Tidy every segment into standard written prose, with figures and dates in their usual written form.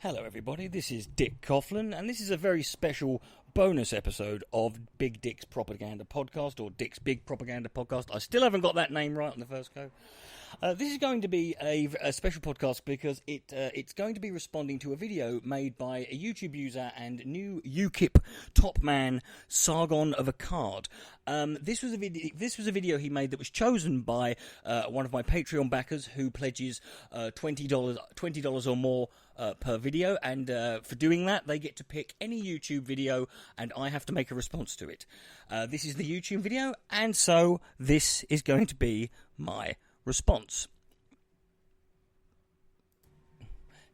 Hello everybody, this is Dick Coughlin, and this is a very special bonus episode of Big Dick's Propaganda Podcast, or Dick's Big Propaganda Podcast. I still haven't got that name right on the first go. This is going to be a special podcast because it's going to be responding to a video made by a YouTube user and new UKIP top man, Sargon of a Card. This was a video he made that was chosen by one of my Patreon backers who pledges $20 or more per video, and for doing that they get to pick any YouTube video and I have to make a response to it. This is the YouTube video, and so this is going to be my response.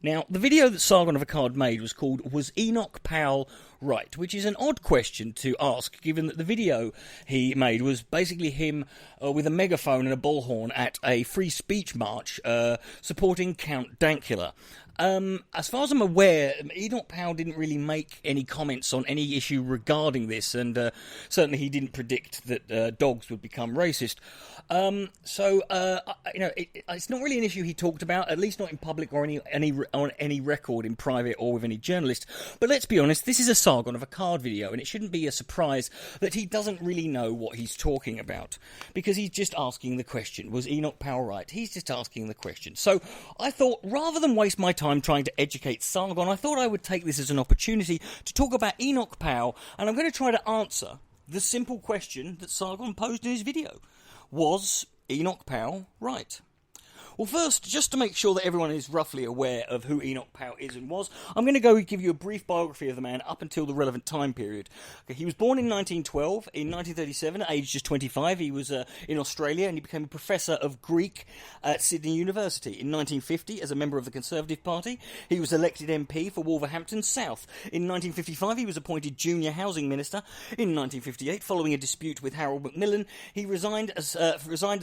Now, the video that Sargon of a Card made was called "Was Enoch Powell Right?", which is an odd question to ask, given that the video he made was basically him with a megaphone and a bullhorn at a free speech march supporting Count Dankula. As far as I'm aware, Enoch Powell didn't really make any comments on any issue regarding this, and certainly he didn't predict that dogs would become racist. It's not really an issue he talked about, at least not in public or on any record in private or with any journalist. But let's be honest, this is a Sargon of a Card video, and it shouldn't be a surprise that he doesn't really know what he's talking about, because he's just asking the question, was Enoch Powell right? He's just asking the question. So I thought, rather than waste my time trying to educate Sargon, I thought I would take this as an opportunity to talk about Enoch Powell, and I'm going to try to answer the simple question that Sargon posed in his video. Was Enoch Powell right? Well, first, just to make sure that everyone is roughly aware of who Enoch Powell is and was, I'm going to go give you a brief biography of the man up until the relevant time period. Okay, he was born in 1912. In 1937, aged just 25, he was in Australia, and he became a professor of Greek at Sydney University. In 1950, as a member of the Conservative Party, he was elected MP for Wolverhampton South. In 1955, he was appointed Junior Housing Minister. In 1958, following a dispute with Harold Macmillan, he resigned as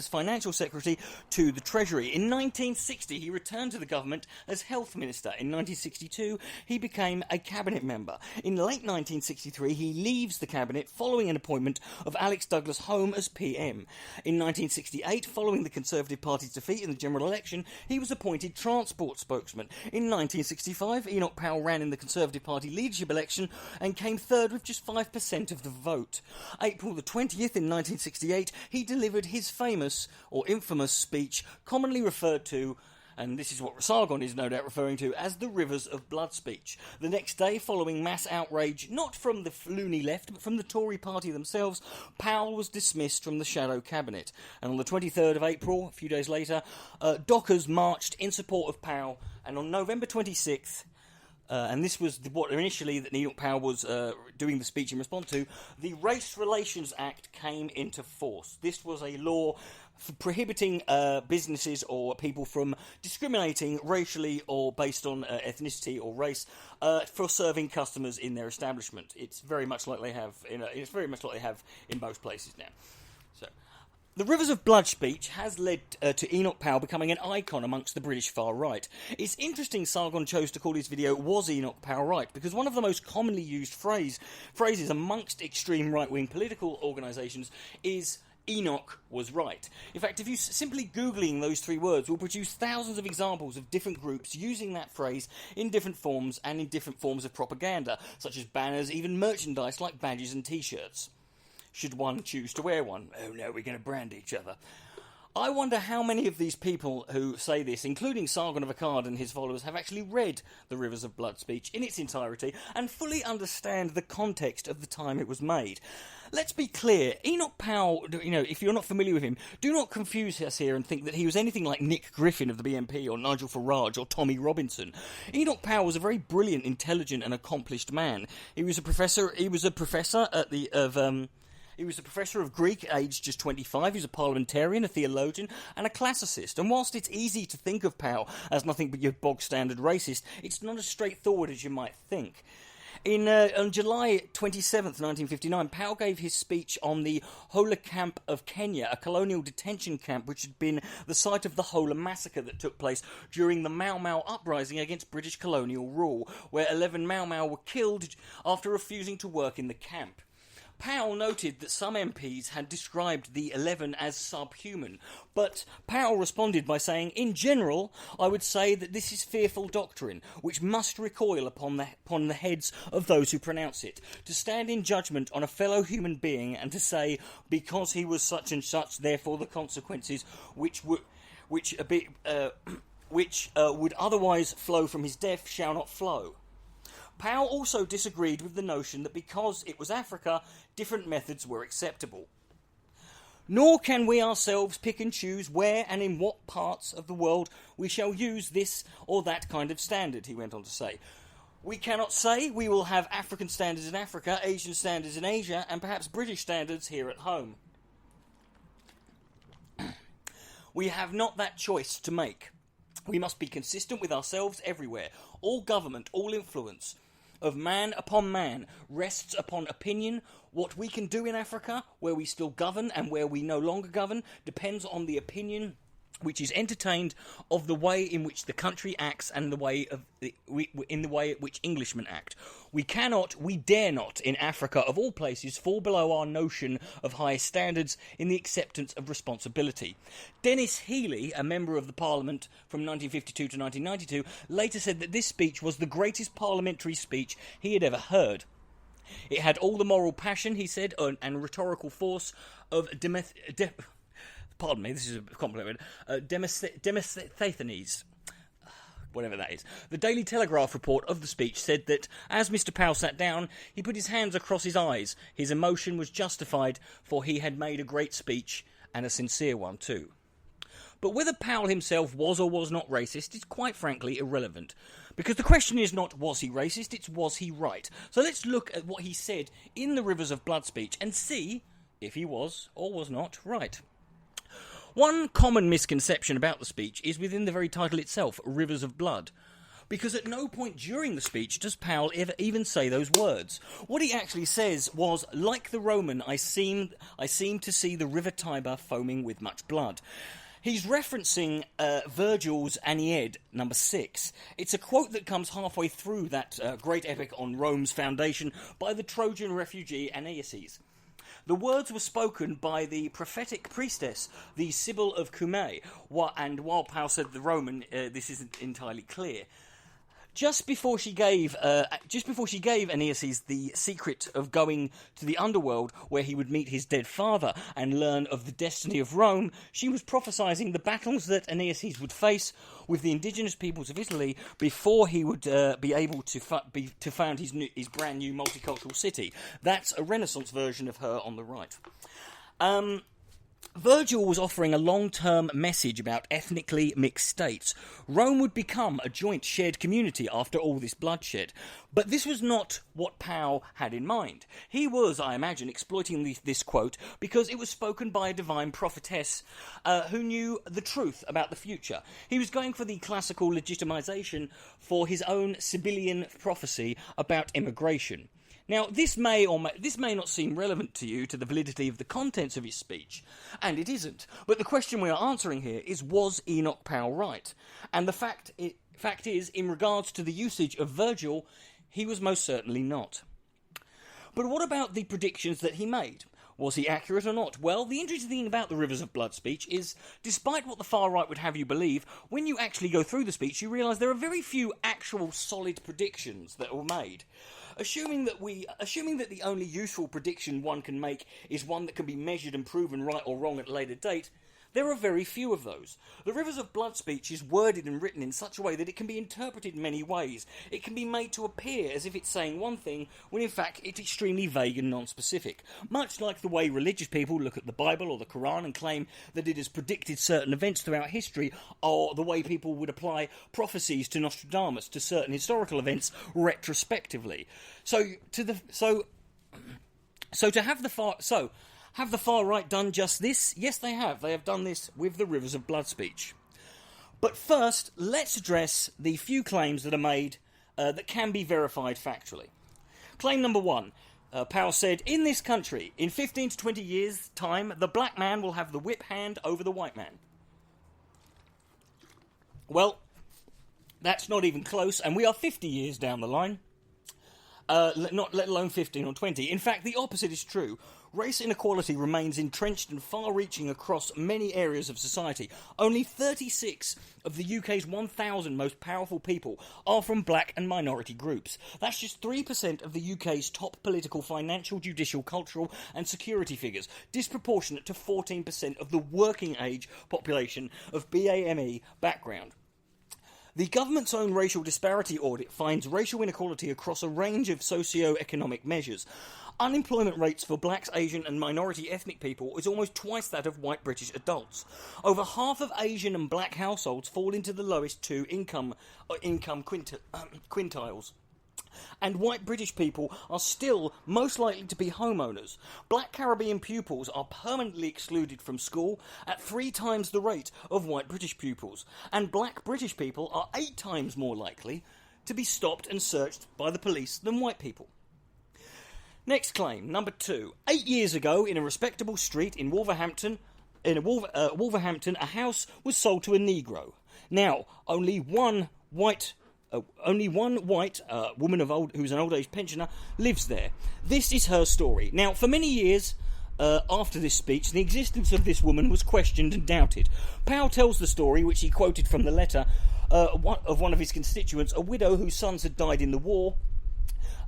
Financial Secretary to the Treasury. In 1960, he returned to the government as Health Minister. In 1962, he became a cabinet member. In late 1963, he leaves the cabinet following an appointment of Alex Douglas Home as PM. In 1968, following the Conservative Party's defeat in the general election, he was appointed Transport Spokesman. In 1965, Enoch Powell ran in the Conservative Party leadership election and came third with just 5% of the vote. April the 20th in 1968, he delivered his famous or infamous speech, commonly referred to, and this is what Sargon is no doubt referring to, as the Rivers of Blood speech. The next day, following mass outrage, not from the loony left, but from the Tory party themselves, Powell was dismissed from the shadow cabinet. And on the 23rd of April, a few days later, dockers marched in support of Powell, and on November 26th, and this was what initially that Enoch Powell was doing the speech in response to, the Race Relations Act came into force. This was a law for prohibiting businesses or people from discriminating racially or based on ethnicity or race for serving customers in their establishment. It's very much like they have in most places now. So, the Rivers of Blood speech has led to Enoch Powell becoming an icon amongst the British far right. It's interesting Sargon chose to call his video "Was Enoch Powell Right?", because one of the most commonly used phrases amongst extreme right-wing political organisations is Enoch was right. In fact, if you simply Googling those three words will produce thousands of examples of different groups using that phrase in different forms and in different forms of propaganda, such as banners, even merchandise like badges and t-shirts. Should one choose to wear one? Oh no, we're going to brand each other. I wonder how many of these people who say this, including Sargon of a Card and his followers, have actually read the Rivers of Blood speech in its entirety and fully understand the context of the time it was made. Let's be clear, Enoch Powell, if you're not familiar with him, do not confuse us here and think that he was anything like Nick Griffin of the BNP or Nigel Farage or Tommy Robinson. Enoch Powell was a very brilliant, intelligent and accomplished man. He was a professor of Greek, aged just 25. He was a parliamentarian, a theologian, and a classicist. And whilst it's easy to think of Powell as nothing but your bog-standard racist, it's not as straightforward as you might think. On July 27th, 1959, Powell gave his speech on the Hola Camp of Kenya, a colonial detention camp which had been the site of the Hola massacre that took place during the Mau Mau uprising against British colonial rule, where 11 Mau Mau were killed after refusing to work in the camp. Powell noted that some MPs had described the 11 as subhuman, but Powell responded by saying, "In general, I would say that this is fearful doctrine, which must recoil upon the heads of those who pronounce it. To stand in judgment on a fellow human being and to say, because he was such and such, therefore the consequences which would otherwise flow from his death shall not flow." Powell also disagreed with the notion that because it was Africa, different methods were acceptable. "Nor can we ourselves pick and choose where and in what parts of the world we shall use this or that kind of standard," he went on to say. "We cannot say we will have African standards in Africa, Asian standards in Asia, and perhaps British standards here at home. We have not that choice to make. We must be consistent with ourselves everywhere. All government, all influence of man upon man rests upon opinion. What we can do in Africa, where we still govern and where we no longer govern, depends on the opinion which is entertained of the way in which the country acts and in the way at which Englishmen act. We cannot, we dare not, in Africa of all places, fall below our notion of high standards in the acceptance of responsibility." Dennis Healey, a member of the Parliament from 1952 to 1992, later said that this speech was the greatest parliamentary speech he had ever heard. It had all the moral passion, he said, and rhetorical force of pardon me, this is a complicated Demosthenes, whatever that is. The Daily Telegraph report of the speech said that as Mr. Powell sat down, he put his hands across his eyes. His emotion was justified, for he had made a great speech, and a sincere one too. But whether Powell himself was or was not racist is quite frankly irrelevant, because the question is not was he racist, it's was he right. So let's look at what he said in the Rivers of Blood speech and see if he was or was not right. One common misconception about the speech is within the very title itself, Rivers of Blood, because at no point during the speech does Powell ever even say those words. What he actually says was, "Like the Roman, I seem to see the river Tiber foaming with much blood." He's referencing Virgil's Aeneid, number 6. It's a quote that comes halfway through that great epic on Rome's foundation by the Trojan refugee Aeneas. The words were spoken by the prophetic priestess, the Sibyl of Cumae, and while Powell said the Roman, this isn't entirely clear. Just before she gave Aeneas the secret of going to the underworld where he would meet his dead father and learn of the destiny of Rome, she was prophesying the battles that Aeneas would face with the indigenous peoples of Italy before he would be able to found his brand new multicultural city. That's a Renaissance version of her on the right. Virgil was offering a long-term message about ethnically mixed states. Rome would become a joint shared community after all this bloodshed. But this was not what Powell had in mind. He was, I imagine, exploiting this quote because it was spoken by a divine prophetess who knew the truth about the future. He was going for the classical legitimization for his own Sibyllian prophecy about immigration. Now, this may not seem relevant to you to the validity of the contents of his speech, and it isn't. But the question we are answering here is, was Enoch Powell right? And the fact is, in regards to the usage of Virgil, he was most certainly not. But what about the predictions that he made? Was he accurate or not? Well, the interesting thing about the Rivers of Blood speech is, despite what the far right would have you believe, when you actually go through the speech, you realise there are very few actual solid predictions that were made. Assuming that the only useful prediction one can make is one that can be measured and proven right or wrong at a later date, there are very few of those. The Rivers of Blood speech is worded and written in such a way that it can be interpreted in many ways. It can be made to appear as if it's saying one thing, when in fact it's extremely vague and non-specific. Much like the way religious people look at the Bible or the Quran and claim that it has predicted certain events throughout history, or the way people would apply prophecies to Nostradamus to certain historical events retrospectively. Have the far right done just this? Yes, they have. They have done this with the Rivers of Blood speech. But first, let's address the few claims that are made that can be verified factually. Claim number 1. Powell said, in this country, in 15 to 20 years' time, the black man will have the whip hand over the white man. Well, that's not even close, and we are 50 years down the line. not let alone 15 or 20. In fact, the opposite is true. Race inequality remains entrenched and far-reaching across many areas of society. Only 36 of the UK's 1,000 most powerful people are from black and minority groups. That's just 3% of the UK's top political, financial, judicial, cultural and security figures, disproportionate to 14% of the working age population of BAME background. The government's own racial disparity audit finds racial inequality across a range of socio-economic measures. Unemployment rates for blacks, Asian and minority ethnic people is almost twice that of white British adults. Over half of Asian and black households fall into the lowest two income quintiles. And white British people are still most likely to be homeowners. Black Caribbean pupils are permanently excluded from school at 3 times the rate of white British pupils. And black British people are 8 times more likely to be stopped and searched by the police than white people. Next claim, number 2. 8 years ago, in a respectable street in Wolverhampton, a house was sold to a Negro. Now, only one white woman who's an old age pensioner lives there. This is her story. Now, for many years after this speech, the existence of this woman was questioned and doubted. Powell tells the story, which he quoted from the letter of one of his constituents, a widow whose sons had died in the war,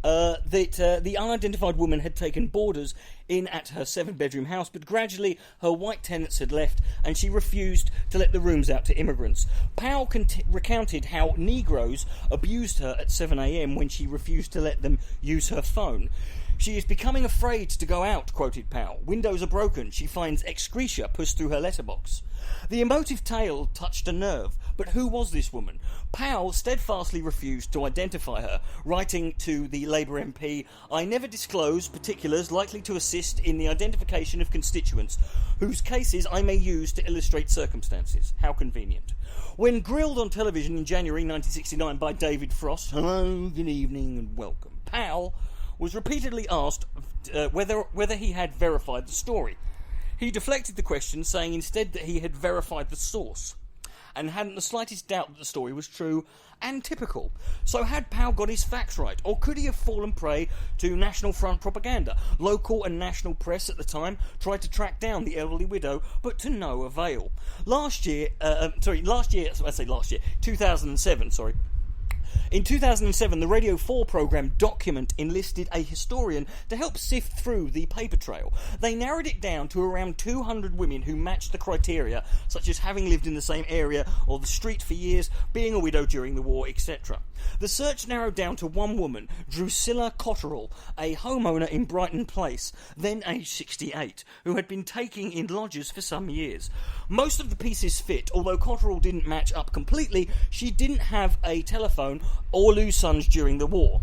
that the unidentified woman had taken boarders in at her 7-bedroom house, but gradually her white tenants had left and she refused to let the rooms out to immigrants. Powell recounted how Negroes abused her at 7 a.m. when she refused to let them use her phone. She is becoming afraid to go out, quoted Powell. Windows are broken. She finds excreta pushed through her letterbox. The emotive tale touched a nerve, but who was this woman? Powell steadfastly refused to identify her, writing to the Labour MP, "I never disclose particulars likely to assist in the identification of constituents, whose cases I may use to illustrate circumstances." How convenient. When grilled on television in January 1969 by David Frost, "Hello, good evening and welcome," Powell was repeatedly asked whether he had verified the story. He deflected the question, saying instead that he had verified the source and hadn't the slightest doubt that the story was true and typical. So had Powell got his facts right, or could he have fallen prey to National Front propaganda? Local and national press at the time tried to track down the elderly widow, but to no avail. 2007. In 2007, the Radio 4 programme Document enlisted a historian to help sift through the paper trail. They narrowed it down to around 200 women who matched the criteria, such as having lived in the same area or the street for years, being a widow during the war, etc. The search narrowed down to one woman, Drusilla Cotterill, a homeowner in Brighton Place, then aged 68, who had been taking in lodgers for some years. Most of the pieces fit, although Cotterill didn't match up completely. She didn't have a telephone or lose sons during the war.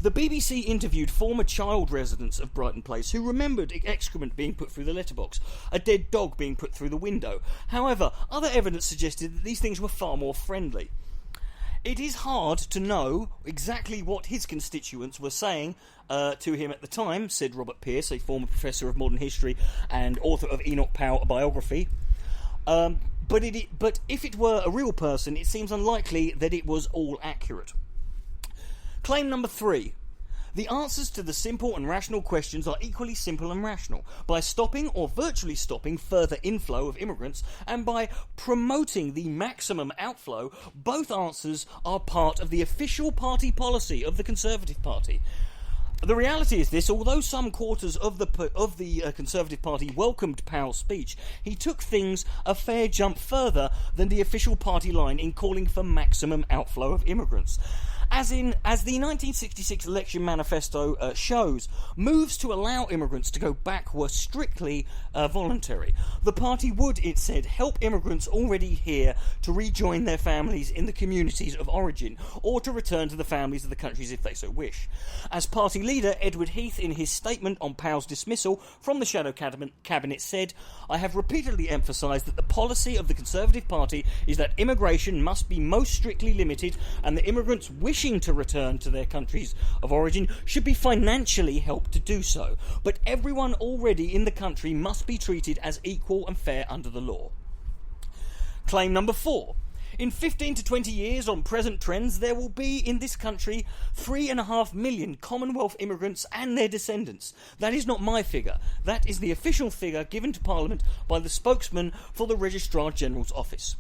The BBC interviewed former child residents of Brighton Place who remembered excrement being put through the letterbox, a dead dog being put through the window. However, other evidence suggested that these things were far more friendly. It is hard to know exactly what his constituents were saying to him at the time, said Robert Pearce, a former professor of modern history and author of Enoch Powell, a biography. But if it were a real person, it seems unlikely that it was all accurate. Claim number 3. The answers to the simple and rational questions are equally simple and rational. By stopping or virtually stopping further inflow of immigrants and by promoting the maximum outflow, both answers are part of the official party policy of the Conservative Party. The reality is this: although some quarters of the Conservative Party welcomed Powell's speech, he took things a fair jump further than the official party line in calling for maximum outflow of immigrants. As the 1966 election manifesto shows, moves to allow immigrants to go back were strictly voluntary. The party would, it said, help immigrants already here to rejoin their families in the communities of origin, or to return to the families of the countries if they so wish. As party leader, Edward Heath, in his statement on Powell's dismissal from the Shadow Cabinet, said, "I have repeatedly emphasised that the policy of the Conservative Party is that immigration must be most strictly limited, and that immigrants wishing to return to their countries of origin should be financially helped to do so. But everyone already in the country must be treated as equal and fair under the law." Claim number 4. In 15 to 20 years, on present trends, there will be in this country 3.5 million Commonwealth immigrants and their descendants. That is not my figure. That is the official figure given to Parliament by the spokesman for the Registrar General's office.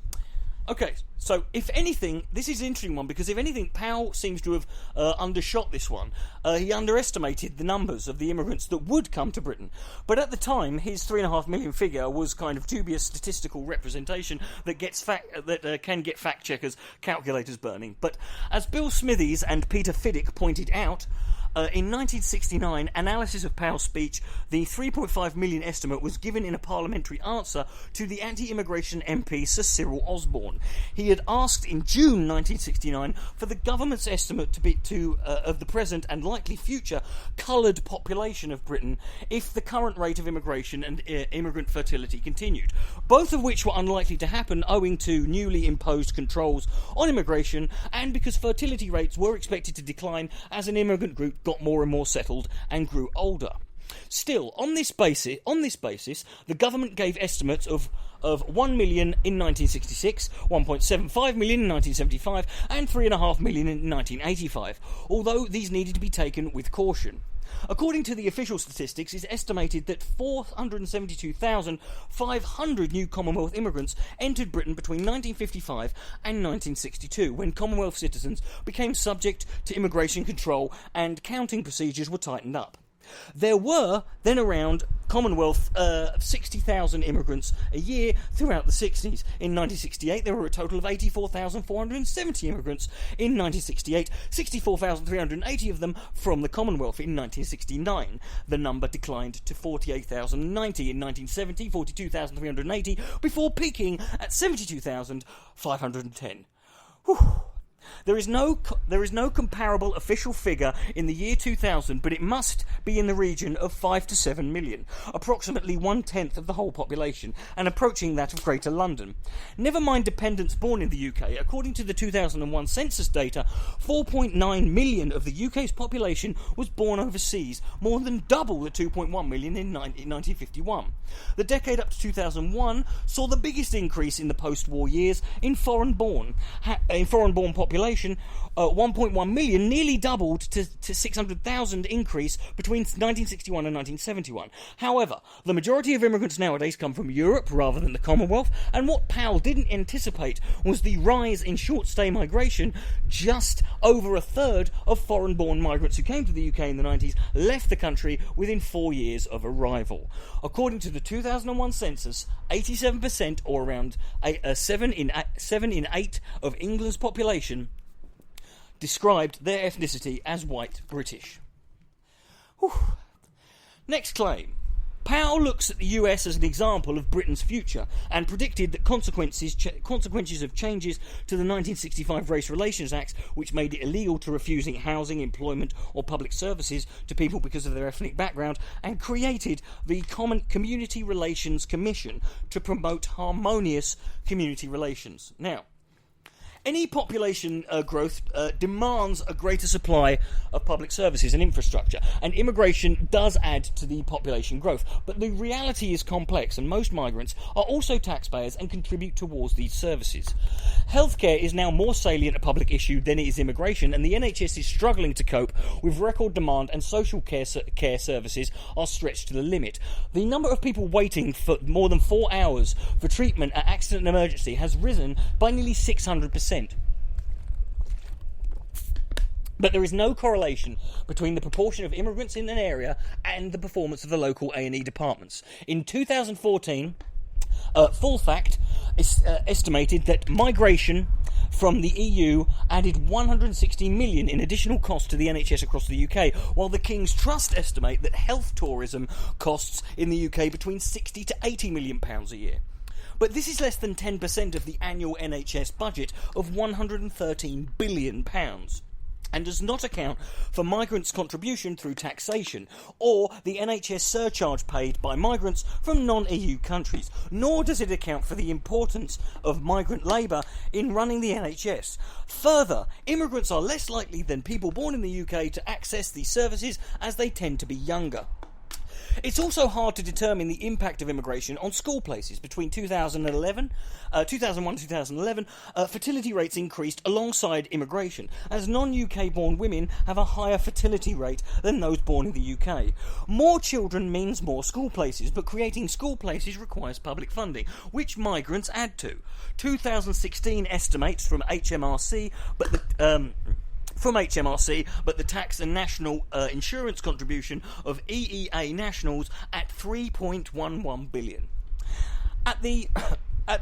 Okay, so if anything, this is an interesting one, because if anything, Powell seems to have undershot this one. He underestimated the numbers of the immigrants that would come to Britain. But at the time, his 3.5 million figure was kind of dubious statistical representation that can get fact checkers' calculators burning. But as Bill Smithies and Peter Fiddick pointed out, in 1969, analysis of Powell's speech, the 3.5 million estimate was given in a parliamentary answer to the anti-immigration MP Sir Cyril Osborne. He had asked in June 1969 for the government's estimate of the present and likely future coloured population of Britain if the current rate of immigration and immigrant fertility continued, both of which were unlikely to happen owing to newly imposed controls on immigration and because fertility rates were expected to decline as an immigrant group got more and more settled and grew older. Still, on this basis, the government gave estimates of 1 million in 1966, 1.75 million in 1975, and 3.5 million in 1985, although these needed to be taken with caution. According to the official statistics, it's estimated that 472,500 new Commonwealth immigrants entered Britain between 1955 and 1962, when Commonwealth citizens became subject to immigration control and counting procedures were tightened up. There were then around Commonwealth 60,000 immigrants a year throughout the 60s. In 1968, there were a total of 84,470 immigrants. In 1968, 64,380 of them from the Commonwealth. In 1969, the number declined to 48,090. In 1970, 42,380, before peaking at 72,510. Whew. There is no comparable official figure in the year 2000, but it must be in the region of 5 to 7 million, approximately 1/10 of the whole population, and approaching that of Greater London. Never mind dependents born in the UK. According to the 2001 census data, 4.9 million of the UK's population was born overseas, more than double the 2.1 million in 1951. The decade up to 2001 saw the biggest increase in the post-war years in foreign-born population. 1.1 million, nearly doubled to 600,000 increase between 1961 and 1971. However, the majority of immigrants nowadays come from Europe rather than the Commonwealth, and what Powell didn't anticipate was the rise in short-stay migration. Just over a third of foreign-born migrants who came to the UK in the 90s left the country within 4 years of arrival. According to the 2001 census, 87%, or around 7 in 8 of England's population, described their ethnicity as white British. Whew. Next claim. Powell looks at the US as an example of Britain's future and predicted that consequences of changes to the 1965 Race Relations Act, which made it illegal to refusing housing, employment or public services to people because of their ethnic background, and created the Common Community Relations Commission to promote harmonious community relations. Now, any population growth demands a greater supply of public services and infrastructure, and immigration does add to the population growth. But the reality is complex, and most migrants are also taxpayers and contribute towards these services. Healthcare is now more salient a public issue than it is immigration, and the NHS is struggling to cope with record demand, and social care services are stretched to the limit. The number of people waiting for more than 4 hours for treatment at accident and emergency has risen by nearly 600%. But there is no correlation between the proportion of immigrants in an area and the performance of the local A&E departments. In 2014, Full Fact estimated that migration from the EU added 160 million in additional costs to the NHS across the UK, while the King's Trust estimate that health tourism costs in the UK between 60 to 80 million pounds a year. But this is less than 10% of the annual NHS budget of £113 billion, and does not account for migrants' contribution through taxation, or the NHS surcharge paid by migrants from non-EU countries, nor does it account for the importance of migrant labour in running the NHS. Further, immigrants are less likely than people born in the UK to access these services, as they tend to be younger. It's also hard to determine the impact of immigration on school places. Between 2001 and 2011, fertility rates increased alongside immigration, as non-UK born women have a higher fertility rate than those born in the UK. More children means more school places, but creating school places requires public funding, which migrants add to. 2016 estimates from HMRC, but the tax and national insurance contribution of EEA nationals at 3.11 billion. At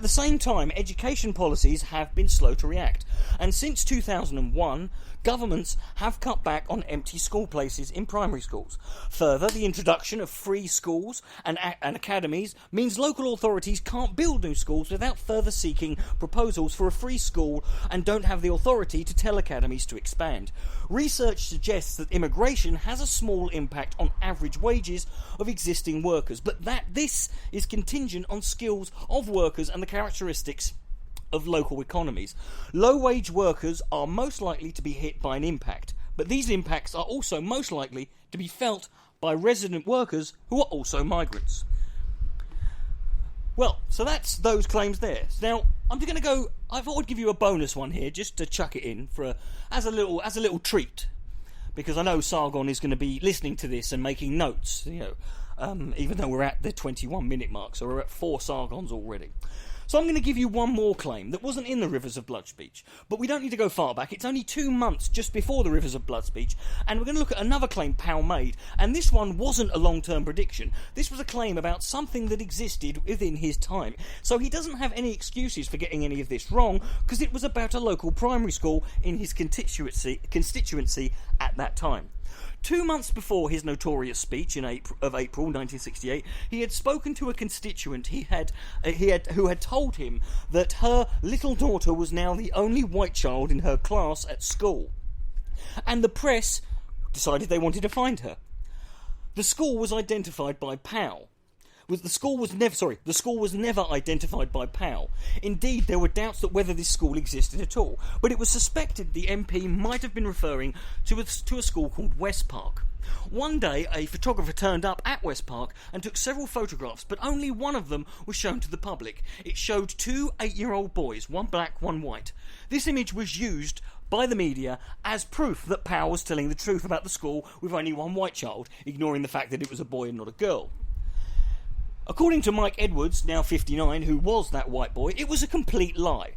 the same time, education policies have been slow to react, and since 2001, governments have cut back on empty school places in primary schools. Further, the introduction of free schools and academies means local authorities can't build new schools without further seeking proposals for a free school and don't have the authority to tell academies to expand. Research suggests that immigration has a small impact on average wages of existing workers, but that this is contingent on skills of workers and the characteristics of local economies. Low-wage workers are most likely to be hit by an impact, but these impacts are also most likely to be felt by resident workers who are also migrants. Well, so that's those claims there. Now, I'm just going to go. I thought I'd give you a bonus one here, just to chuck it in as a little treat, because I know Sargon is going to be listening to this and making notes. Even though we're at the 21-minute mark, so we're at 4 Sargons already. So I'm going to give you one more claim that wasn't in the Rivers of Blood speech, but we don't need to go far back. It's only 2 months just before the Rivers of Blood speech, and we're going to look at another claim Powell made, and this one wasn't a long-term prediction. This was a claim about something that existed within his time. So he doesn't have any excuses for getting any of this wrong, because it was about a local primary school in his constituency at that time. 2 months before his notorious speech in April 1968, he had spoken to a constituent who had told him that her little daughter was now the only white child in her class at school, and the press decided they wanted to find her. The school was identified by Powell. The school was never identified by Powell. Indeed, there were doubts that whether this school existed at all, but it was suspected the MP might have been referring to a school called West Park. One day, a photographer turned up at West Park and took several photographs, but only one of them was shown to the public. It showed 2 8-year-old boys, one black, one white. This image was used by the media as proof that Powell was telling the truth about the school with only one white child, ignoring the fact that it was a boy and not a girl. According to Mike Edwards, now 59, who was that white boy, it was a complete lie.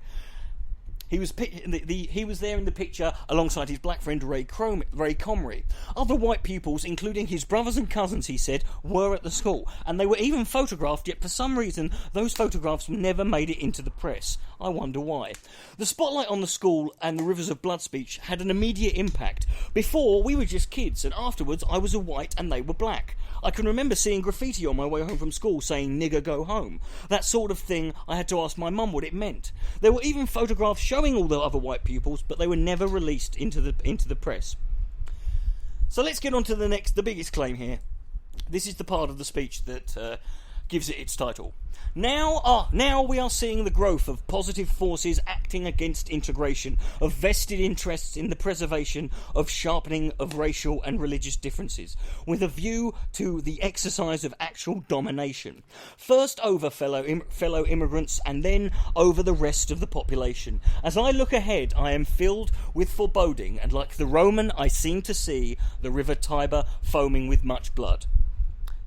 He was there in the picture alongside his black friend Ray Comrie. Other white pupils, including his brothers and cousins, he said, were at the school, and they were even photographed, yet for some reason those photographs never made it into the press. I wonder why. The spotlight on the school and the Rivers of Blood speech had an immediate impact. Before, we were just kids, and afterwards I was a white and they were black. I can remember seeing graffiti on my way home from school saying, "Nigger, go home." That sort of thing. I had to ask my mum what it meant. There were even photographs showing all the other white pupils, but they were never released into the press. So let's get on to the biggest claim here. This is the part of the speech that gives it its title. Now we are seeing the growth of positive forces acting against integration, of vested interests in the preservation of sharpening of racial and religious differences, with a view to the exercise of actual domination, first over fellow immigrants and then over the rest of the population. As I look ahead, I am filled with foreboding, and like the Roman, I seem to see the river Tiber foaming with much blood.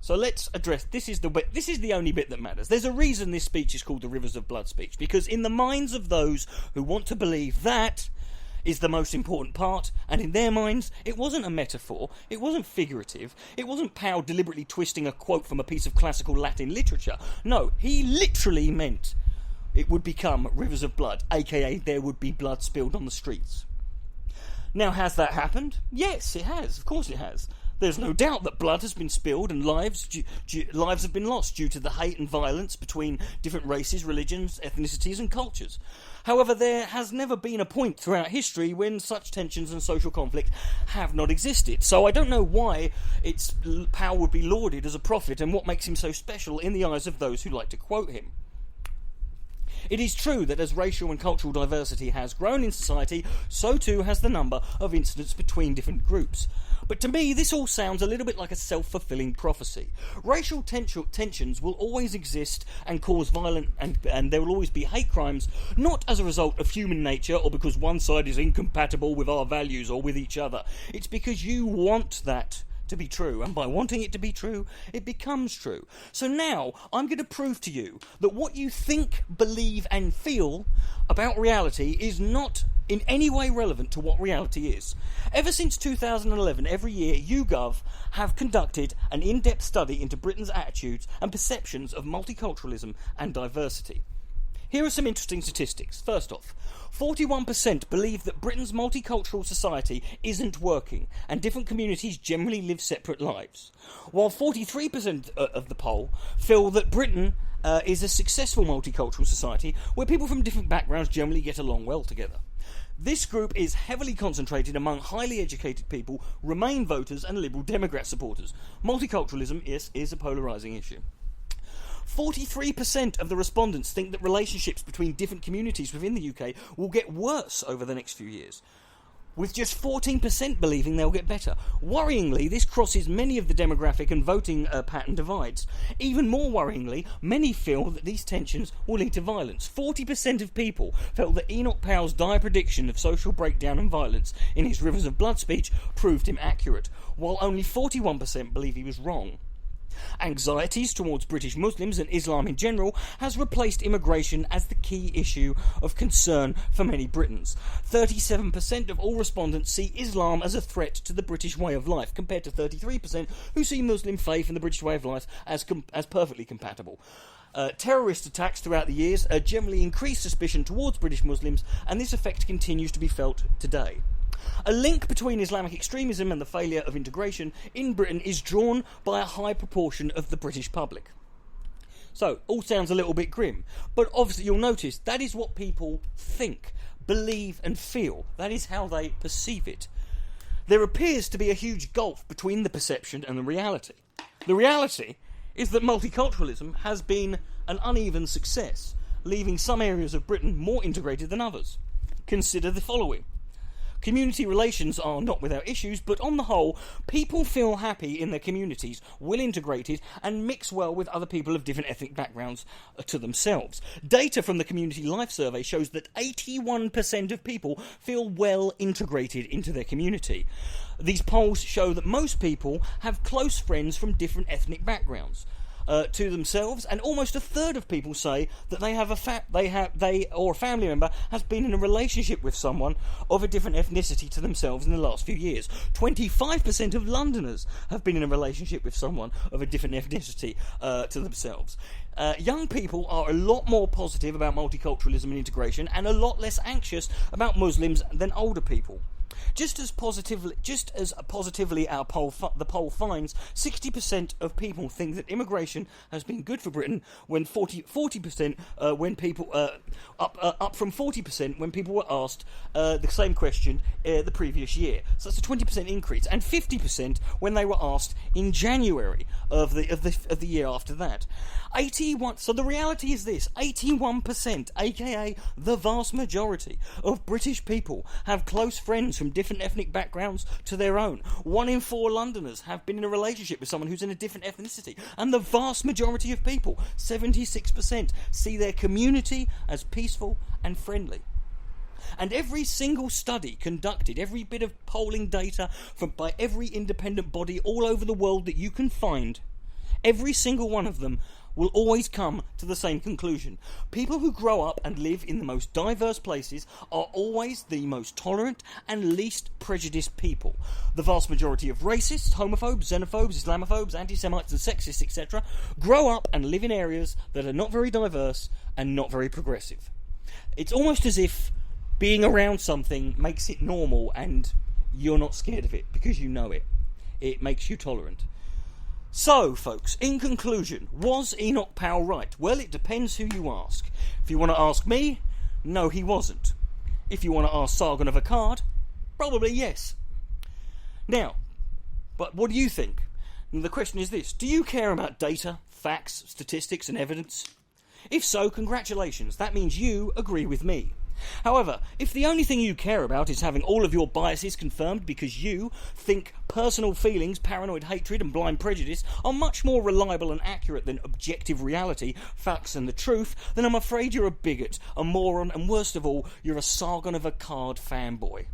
So let's address, this is the only bit that matters. There's a reason this speech is called the Rivers of Blood speech, because in the minds of those who want to believe that is the most important part, and in their minds, it wasn't a metaphor, it wasn't figurative, it wasn't Powell deliberately twisting a quote from a piece of classical Latin literature. No, he literally meant it would become rivers of blood, aka there would be blood spilled on the streets. Now, has that happened? Yes, it has. Of course it has. There's no doubt that blood has been spilled and lives have been lost due to the hate and violence between different races, religions, ethnicities and cultures. However, there has never been a point throughout history when such tensions and social conflict have not existed. So I don't know why Powell would be lauded as a prophet and what makes him so special in the eyes of those who like to quote him. It is true that as racial and cultural diversity has grown in society, so too has the number of incidents between different groups. But to me, this all sounds a little bit like a self-fulfilling prophecy. Racial tensions will always exist and cause violent, and there will always be hate crimes, not as a result of human nature or because one side is incompatible with our values or with each other. It's because you want that to be true, and by wanting it to be true, it becomes true. So now, I'm going to prove to you that what you think, believe and feel about reality is not in any way relevant to what reality is. Ever since 2011, every year, YouGov have conducted an in-depth study into Britain's attitudes and perceptions of multiculturalism and diversity. Here are some interesting statistics. First off, 41% believe that Britain's multicultural society isn't working, and different communities generally live separate lives, while 43% of the poll feel that Britain is a successful multicultural society where people from different backgrounds generally get along well together. This group is heavily concentrated among highly educated people, Remain voters and Liberal Democrat supporters. Multiculturalism is a polarising issue. 43% of the respondents think that relationships between different communities within the UK will get worse over the next few years, with just 14% believing they'll get better. Worryingly, this crosses many of the demographic and voting pattern divides. Even more worryingly, many feel that these tensions will lead to violence. 40% of people felt that Enoch Powell's dire prediction of social breakdown and violence in his Rivers of Blood speech proved him accurate, while only 41% believe he was wrong. Anxieties towards British Muslims and Islam in general has replaced immigration as the key issue of concern for many Britons. 37% of all respondents see Islam as a threat to the British way of life, compared to 33% who see Muslim faith and the British way of life as perfectly compatible. Terrorist attacks throughout the years generally increase suspicion towards British Muslims, and this effect continues to be felt today. A link between Islamic extremism and the failure of integration in Britain is drawn by a high proportion of the British public. So, all sounds a little bit grim, but obviously you'll notice that is what people think, believe and feel. That is how they perceive it. There appears to be a huge gulf between the perception and the reality. The reality is that multiculturalism has been an uneven success, leaving some areas of Britain more integrated than others. Consider the following. Community relations are not without issues, but on the whole, people feel happy in their communities, well integrated, and mix well with other people of different ethnic backgrounds to themselves. Data from the Community Life Survey shows that 81% of people feel well integrated into their community. These polls show that most people have close friends from different ethnic backgrounds to themselves, and almost a third of people say that they or a family member has been in a relationship with someone of a different ethnicity to themselves in the last few years. 25% of Londoners have been in a relationship with someone of a different ethnicity to themselves. Young people are a lot more positive about multiculturalism and integration, and a lot less anxious about Muslims than older people. Just as positively, the poll finds, 60% of people think that immigration has been good for Britain, when 40% when people up from 40% when people were asked the same question the previous year. So that's a 20% increase, and 50% when they were asked in January of the year after that. 81. So the reality is this: 81%, aka the vast majority of British people, have close friends from different ethnic backgrounds to their own. 1 in 4 Londoners have been in a relationship with someone who's in a different ethnicity, and the vast majority of people, 76%, see their community as peaceful and friendly. And every single study conducted, every bit of polling data by every independent body all over the world that you can find, every single one of them will always come to the same conclusion. People who grow up and live in the most diverse places are always the most tolerant and least prejudiced people. The vast majority of racists, homophobes, xenophobes, Islamophobes, anti-Semites and sexists, etc., grow up and live in areas that are not very diverse and not very progressive. It's almost as if being around something makes it normal and you're not scared of it because you know it. It makes you tolerant. So, folks, in conclusion, was Enoch Powell right? Well, it depends who you ask. If you want to ask me, no, he wasn't. If you want to ask Sargon of Akkad, probably yes. Now, but what do you think? And the question is this: do you care about data, facts, statistics and evidence? If so, congratulations, that means you agree with me. However, if the only thing you care about is having all of your biases confirmed because you think personal feelings, paranoid hatred and blind prejudice are much more reliable and accurate than objective reality, facts and the truth, then I'm afraid you're a bigot, a moron, and worst of all, you're a Sargon of Akkad fanboy.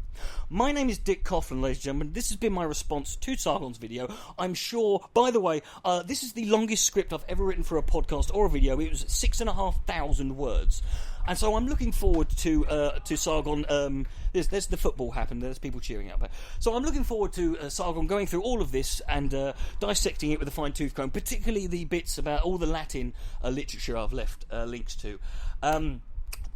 My name is Dick Coughlin, ladies and gentlemen. This has been my response to Sargon's video. I'm sure, by the way, this is the longest script I've ever written for a podcast or a video. It was 6,500 words. And so I'm looking forward to Sargon. There's the football happened. There's people cheering out there. So I'm looking forward to Sargon going through all of this and dissecting it with a fine-tooth comb, particularly the bits about all the Latin literature I've left links to.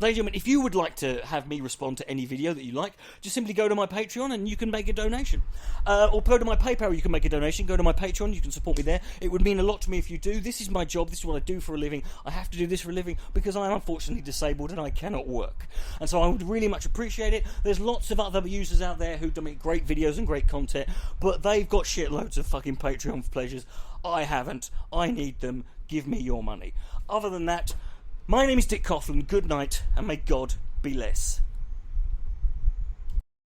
Ladies and gentlemen, if you would like to have me respond to any video that you like, just simply go to my Patreon and you can make a donation. Or go to my PayPal, you can make a donation. Go to my Patreon, you can support me there. It would mean a lot to me if you do. This is my job. This is what I do for a living. I have to do this for a living because I am unfortunately disabled and I cannot work. And so I would really much appreciate it. There's lots of other users out there who make great videos and great content, but they've got shitloads of fucking Patreon pleasures. I haven't. I need them. Give me your money. Other than that, my name is Dick Coughlin. Good night, and may God be less.